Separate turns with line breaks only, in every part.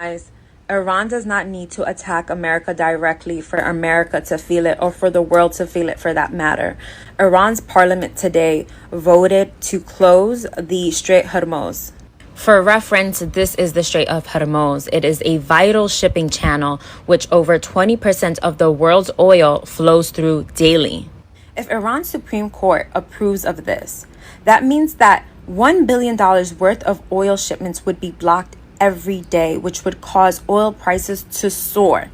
Guys, Iran does not need to attack America directly for America to feel it or for the world to feel it for that matter. Iran's parliament today voted to close the Strait Hormuz. For reference, this is the Strait of Hormuz. It is a vital shipping channel which over 20% of the world's oil flows through daily. If Iran's Supreme Court approves of this, that means that $1 billion worth of oil shipments would be blocked every day, which would cause oil prices to soar.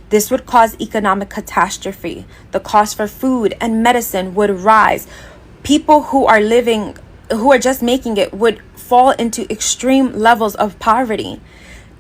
This would cause economic catastrophe. The cost for food and medicine would rise. People who are just making it would fall into extreme levels of poverty.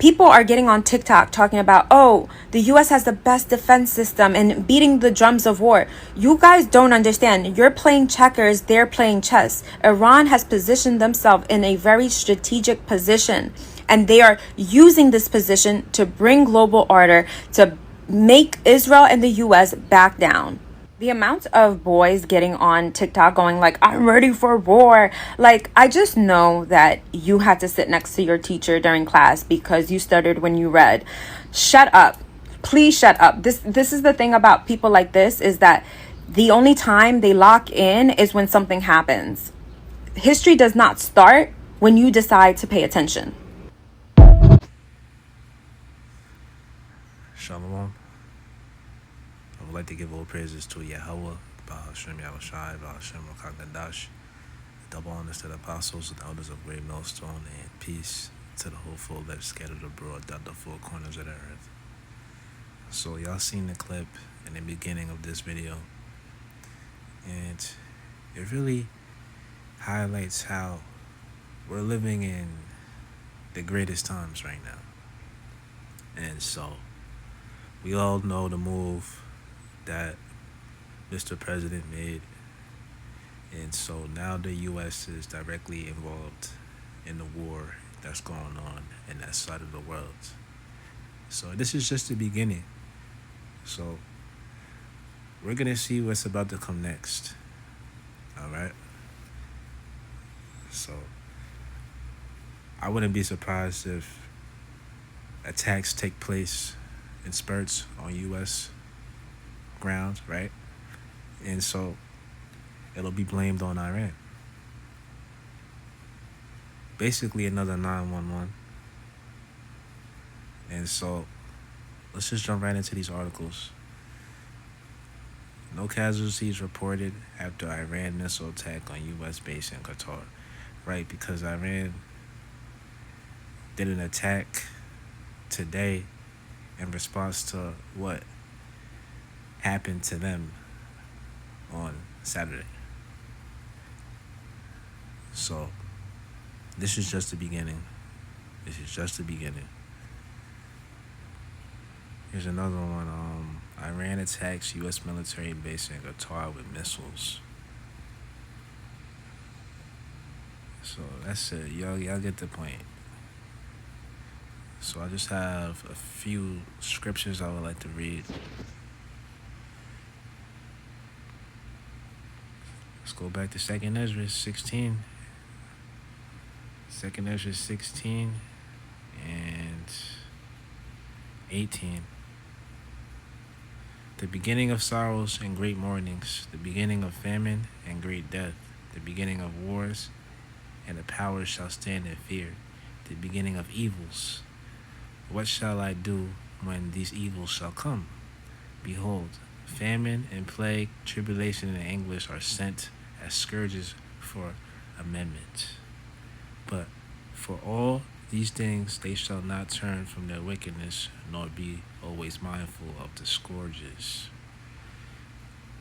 People are getting on TikTok talking about, oh, the US has the best defense system and beating the drums of war. You guys don't understand. You're playing checkers, they're playing chess. Iran has positioned themselves in a very strategic position, and they are using this position to bring global order, to make Israel and the US back down. The amount of boys getting on TikTok going like, I'm ready for war. Like, I just know that you had to sit next to your teacher during class because you stuttered when you read. Shut up. Please shut up. This is the thing about people like this, is that the only time they lock in is when something happens. History does not start when you decide to pay attention.
Shalom. I would like to give all praises to Yahweh, Bahashem Yahushai, Bahashem Rakakadash, double honors to the apostles and elders of Great Millstone, and peace to the hopeful that scattered abroad down the four corners of the earth. So y'all seen the clip in the beginning of this video, and it really highlights how we're living in the greatest times right now. And so we all know the move that Mr. President made. And so now the U.S. is directly involved in the war that's going on in that side of the world. So this is just the beginning. So we're going to see what's about to come next. All right? So I wouldn't be surprised if attacks take place in spurts on U.S. ground, right? And so it'll be blamed on Iran. Basically another 9/11. And so let's just jump right into these articles. No casualties reported after Iran missile attack on U.S. base in Qatar. Right, because Iran did an attack today in response to what happened to them on Saturday. So this is just the beginning. This is just the beginning. Here's another one. Iran attacks U.S. military base in Qatar with missiles. So that's it. Y'all get the point. So I just have a few scriptures I would like to read. Let's go back to 2nd Ezra 16. 2nd Ezra 16 and 18. The beginning of sorrows and great mournings, the beginning of famine and great death, the beginning of wars, and the powers shall stand in fear, the beginning of evils. What shall I do when these evils shall come? Behold, famine and plague, tribulation and anguish are sent as scourges for amendment. But for all these things they shall not turn from their wickedness, nor be always mindful of the scourges.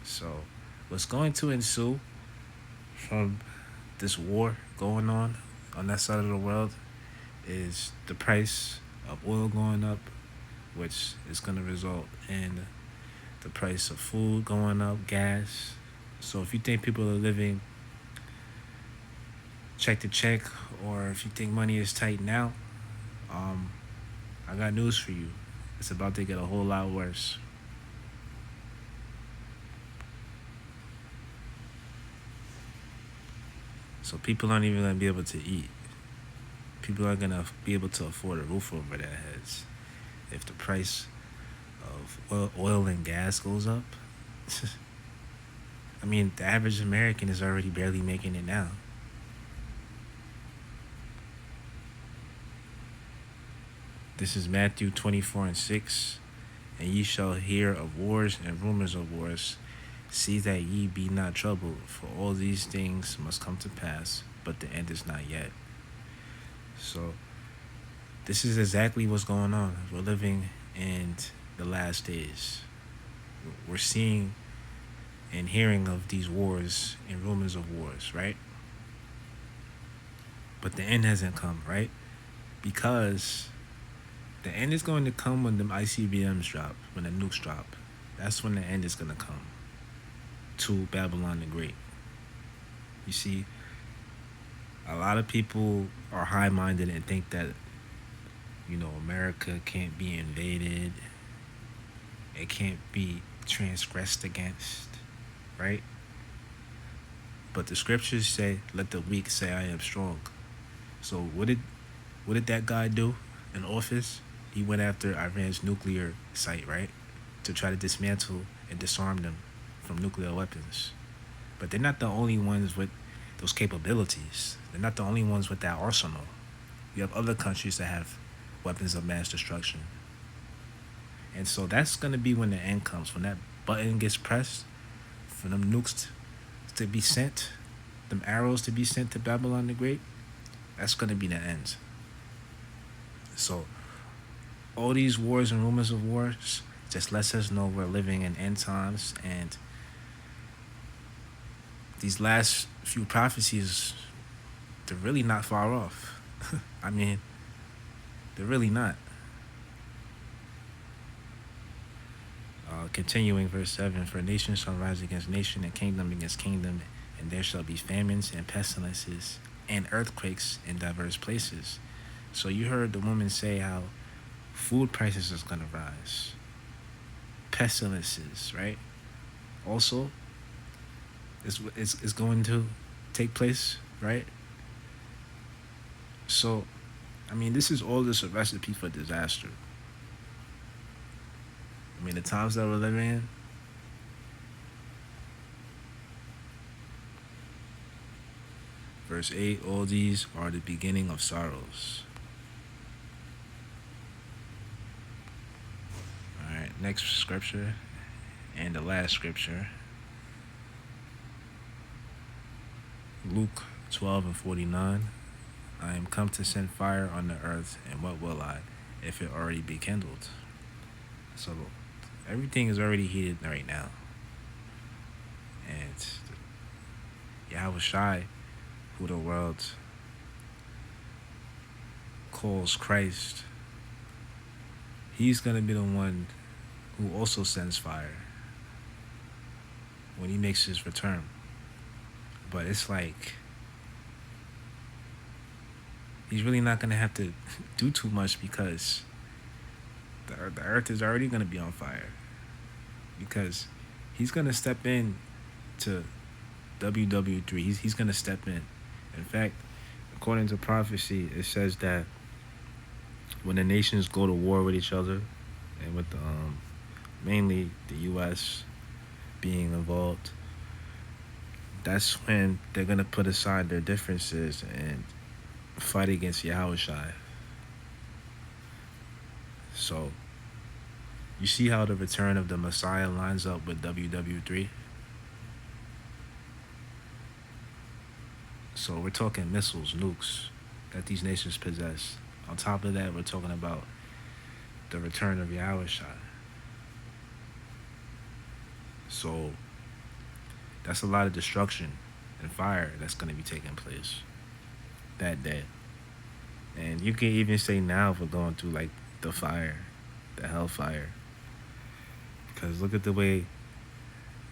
So what's going to ensue from this war going on that side of the world is the price of oil going up, which is going to result in the price of food going up, gas. So if you think people are living check to check, or if you think money is tight now, I got news for you. It's about to get a whole lot worse. So people aren't even going to be able to eat. people are gonna be able to afford a roof over their heads if the price of oil and gas goes up. I mean, the average American is already barely making it now. This is Matthew 24:6. And ye shall hear of wars and rumors of wars. See that ye be not troubled, for all these things must come to pass, but the end is not yet. So, this is exactly what's going on. We're living in the last days. We're seeing and hearing of these wars and rumors of wars, right? But the end hasn't come, right? Because the end is going to come when them ICBMs drop, when the nukes drop. That's when the end is going to come to Babylon the Great. You see, a lot of people are high-minded and think that, America can't be invaded. It can't be transgressed against, right? But the scriptures say, let the weak say I am strong. So what did that guy do in office? He went after Iran's nuclear site, right? To try to dismantle and disarm them from nuclear weapons. But they're not the only ones with those capabilities. They're not the only ones with that arsenal. You have other countries that have weapons of mass destruction. And so that's going to be when the end comes. When that button gets pressed for them nukes to be sent, them arrows to be sent to Babylon the Great, that's going to be the end. So all these wars and rumors of wars just lets us know we're living in end times, and these last few prophecies, they're really not far off. I mean, they're really not. Continuing verse 7, for nation shall rise against nation and kingdom against kingdom, and there shall be famines and pestilences and earthquakes in diverse places. So you heard the woman say how food prices is going to rise. Pestilences, right? Also, it's going to take place, right? So, I mean, this is all just a recipe for disaster. I mean, the times that we're living in, verse 8, all these are the beginning of sorrows. All right, next scripture, and the last scripture. Luke 12:49. I am come to send fire on the earth, and what will I, if it already be kindled? So everything is already heated right now. And Yahweh Shai, who the world calls Christ, he's going to be the one who also sends fire when he makes his return. But it's like, he's really not going to have to do too much, because the earth is already going to be on fire. Because he's going to step in to WW3. He's going to step in. In fact, according to prophecy, it says that when the nations go to war with each other, and with mainly the U.S. being involved, that's when they're going to put aside their differences and fight against Yahweh Shai. So, you see how the return of the Messiah lines up with WW3? So we're talking missiles, nukes that these nations possess. On top of that, we're talking about the return of Yahweh Shai. So that's a lot of destruction and fire that's going to be taking place that day. And you can even say now we're going through like the fire, the hellfire. Because look at the way,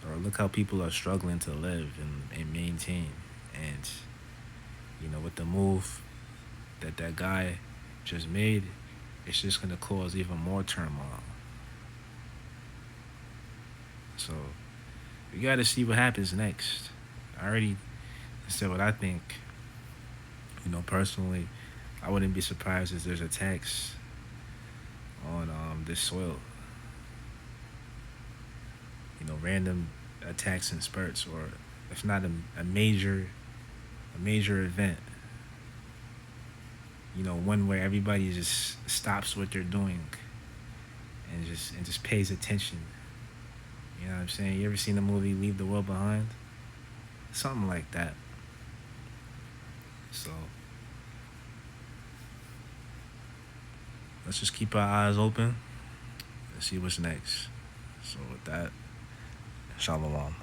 or look how people are struggling to live and maintain. And, with the move that guy just made, it's just going to cause even more turmoil. So, we got to see what happens next. I already said what I think. Personally, I wouldn't be surprised if there's attacks on this soil. Random attacks in spurts, or if not a major event. One where everybody just stops what they're doing and just pays attention. You know what I'm saying? You ever seen the movie Leave the World Behind? Something like that. So let's just keep our eyes open and see what's next. So with that, shalom.